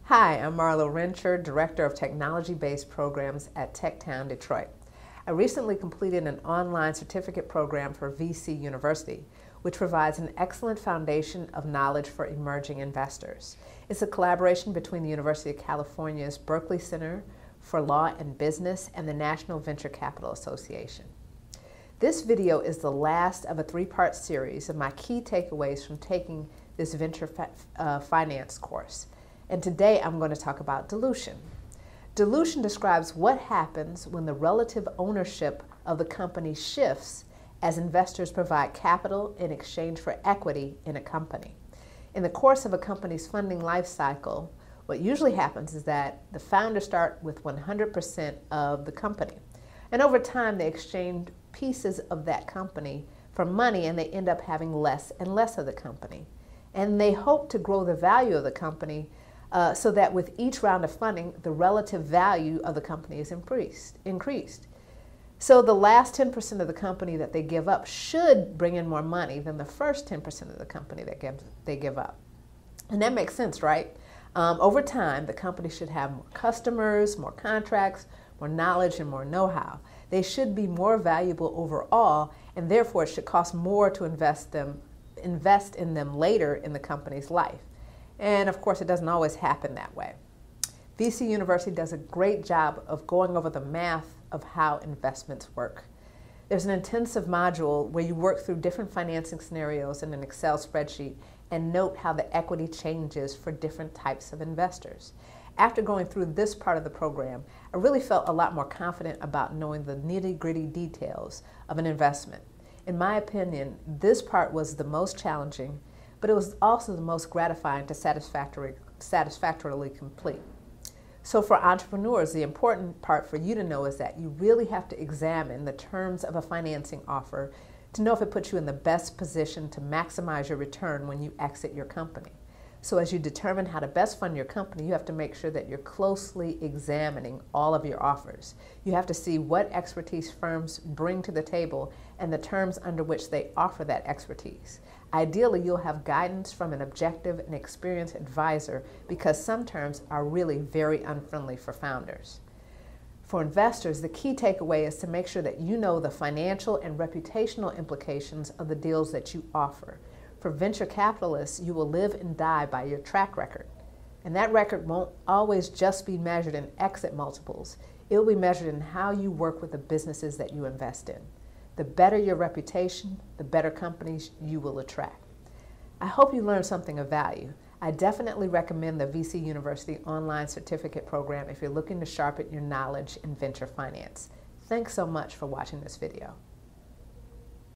Hi, I'm Marlo Rencher, Director of Technology-Based Programs at TechTown, Detroit. I recently completed an online certificate program for VC University, which provides an excellent foundation of knowledge for emerging investors. It's a collaboration between the University of California's Berkeley Center for Law and Business and the National Venture Capital Association. This video is the last of a three-part series of my key takeaways from taking this venture finance course. And today I'm going to talk about dilution. Dilution describes what happens when the relative ownership of the company shifts as investors provide capital in exchange for equity in a company. In the course of a company's funding life cycle, what usually happens is that the founders start with 100% of the company. And over time, they exchange pieces of that company for money, and they end up having less and less of the company. And they hope to grow the value of the company so that with each round of funding, the relative value of the company is increased. So the last 10% of the company that they give up should bring in more money than the first 10% of the company that they give up. And that makes sense, right? Over time, the company should have more customers, more contracts, more knowledge, and more know-how. They should be more valuable overall, and therefore it should cost more to invest in them later in the company's life. And of course, it doesn't always happen that way. VC University does a great job of going over the math of how investments work. There's an intensive module where you work through different financing scenarios in an Excel spreadsheet and note how the equity changes for different types of investors. After going through this part of the program, I really felt a lot more confident about knowing the nitty-gritty details of an investment. In my opinion, this part was the most challenging, but it was also the most gratifying to satisfactorily complete. So for entrepreneurs, the important part for you to know is that you really have to examine the terms of a financing offer to know if it puts you in the best position to maximize your return when you exit your company. So as you determine how to best fund your company, you have to make sure that you're closely examining all of your offers. You have to see what expertise firms bring to the table and the terms under which they offer that expertise. Ideally, you'll have guidance from an objective and experienced advisor because some terms are really very unfriendly for founders. For investors, the key takeaway is to make sure that you know the financial and reputational implications of the deals that you offer. For venture capitalists, you will live and die by your track record. And that record won't always just be measured in exit multiples. It will be measured in how you work with the businesses that you invest in. The better your reputation, the better companies you will attract. I hope you learned something of value. I definitely recommend the VC University online certificate program if you're looking to sharpen your knowledge in venture finance. Thanks so much for watching this video.